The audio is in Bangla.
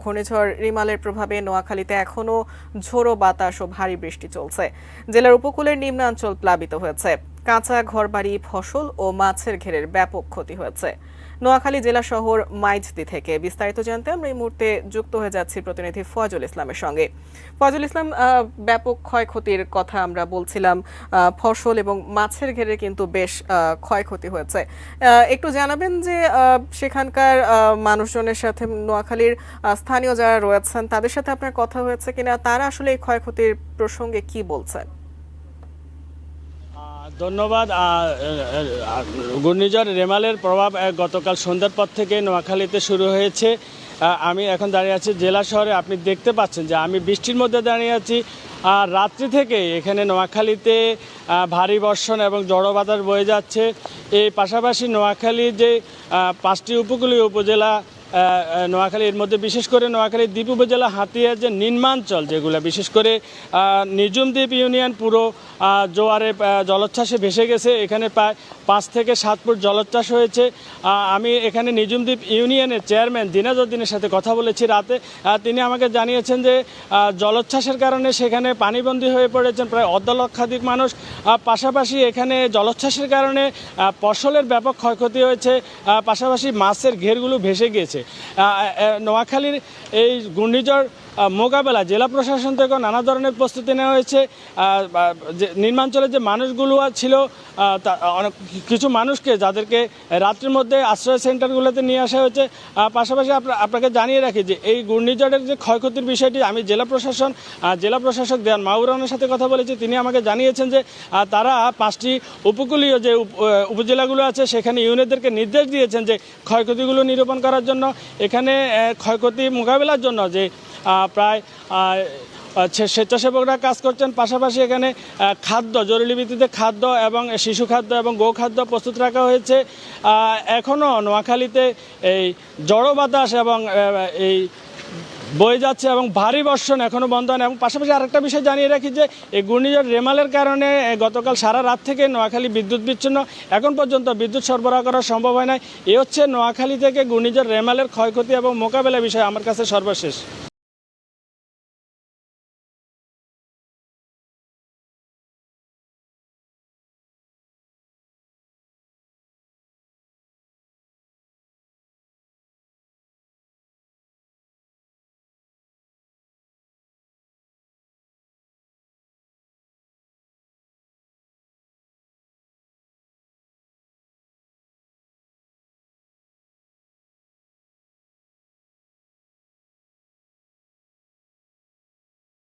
ঘূর্ণিঝড় রিমালের প্রভাবে নোয়াখালীতে এখনো ঝোড়ো বাতাস ও ভারী বৃষ্টি চলছে। জেলার উপকূলের নিম্নাঞ্চল প্লাবিত হয়েছে। কাঁচা ঘরবাড়ি, ফসল ও মাছের ঘেরের ব্যাপক ক্ষতি হয়েছে। নোয়াখালী জেলা শহর মাইজদি থেকে বিস্তারিত জানতে আমরা এই মুহূর্তে যুক্ত হয়ে যাচ্ছি প্রতিনিধি ফয়জুল ইসলামের সঙ্গে। ফয়জুল ইসলাম, ব্যাপক ক্ষয়ক্ষতির কথা আমরা বলছিলাম। ফসল এবং মাছের ঘেরে কিন্তু বেশ ক্ষয়ক্ষতি হয়েছে। একটু জানাবেন যে সেখানকার মানুষজনের সাথে, নোয়াখালীর স্থানীয় যারা রয়েছেন তাদের সাথে আপনার কথা হয়েছে কিনা, তারা আসলে এই ক্ষয়ক্ষতির প্রসঙ্গে কি বলছেন? ধন্যবাদ। ঘূর্ণিঝড় রেমালের প্রভাব গতকাল সন্ধ্যার পর থেকে নোয়াখালীতে শুরু হয়েছে। আমি এখন দাঁড়িয়ে আছি জেলা শহরে। আপনি দেখতে পাচ্ছেন যে আমি বৃষ্টির মধ্যে দাঁড়িয়ে আছি। আর রাত্রি থেকে এখানে নোয়াখালীতে ভারী বর্ষণ এবং ঝড়ো বাতাস বয়ে যাচ্ছে। এই পাশাপাশি নোয়াখালীর যে 5টি উপকূলীয় উপজেলা নোয়াখালী, এর মধ্যে বিশেষ করে নোয়াখালী দ্বীপ উপজেলা হাতিয়ার যে নিম্নাঞ্চল, যেগুলো বিশেষ করে নিজুম দ্বীপ ইউনিয়ন পুরো জোয়ারে জলোচ্ছ্বাসে ভেসে গেছে। এখানে প্রায় 5 থেকে 7 ফুট জলোচ্ছ্বাস হয়েছে। আমি এখানে নিজুম দ্বীপ ইউনিয়নের চেয়ারম্যান দিনাজউদ্দিনের সাথে কথা বলেছি রাতে। তিনি আমাকে জানিয়েছেন যে জলোচ্ছ্বাসের কারণে সেখানে পানিবন্দী হয়ে পড়েছেন প্রায় অর্ধলক্ষাধিক মানুষ। পাশাপাশি এখানে জলোচ্ছ্বাসের কারণে ফসলের ব্যাপক ক্ষয়ক্ষতি হয়েছে। পাশাপাশি মাছের ঘেরগুলো ভেসে গিয়েছে। নোয়াখালীর এই ঘূর্ণিঝড় মোকাবেলা জেলা প্রশাসন থেকে নানা ধরনের প্রস্তুতি নেওয়া হয়েছে। নিম্নাঞ্চলে যে মানুষগুলো ছিল, অনেক কিছু মানুষকে যাদেরকে রাত্রির মধ্যে আশ্রয় সেন্টারগুলোতে নিয়ে আসা হয়েছে। পাশাপাশি আপনাকে জানিয়ে রাখি যে এই ঘূর্ণিঝড়ের যে ক্ষয়ক্ষতির বিষয়টি আমি জেলা প্রশাসক দেওয়ান মাহবুরানের সাথে কথা বলেছি। তিনি আমাকে জানিয়েছেন যে তারা 5টি উপকূলীয় যে উপজেলাগুলো আছে সেখানে ইউনিটদেরকে নির্দেশ দিয়েছেন যে ক্ষয়ক্ষতিগুলো নিরূপণ করার জন্য, এখানে ক্ষয়ক্ষতি মোকাবেলার জন্য যে প্রায় স্বেচ্ছাসেবকরা কাজ করছেন। পাশাপাশি এখানে খাদ্য, জরুরি ভিত্তিতে খাদ্য এবং শিশু খাদ্য এবং গোখাদ্য প্রস্তুত রাখা হয়েছে। এখনও নোয়াখালীতে এই ঝড়ো বাতাস এবং এই বয়ে যাচ্ছে এবং ভারী বর্ষণ এখনও বন্ধ হয় না। এবং পাশাপাশি আরেকটা বিষয় জানিয়ে রাখি যে এই ঘূর্ণিঝড় রেমালের কারণে গতকাল সারা রাত থেকে নোয়াখালী বিদ্যুৎ বিচ্ছিন্ন। এখন পর্যন্ত বিদ্যুৎ সরবরাহ করা সম্ভব হয় না। এ হচ্ছে নোয়াখালী থেকে ঘূর্ণিঝড় রেমালের ক্ষয়ক্ষতি এবং মোকাবেলা বিষয় আমার কাছে সর্বশেষ।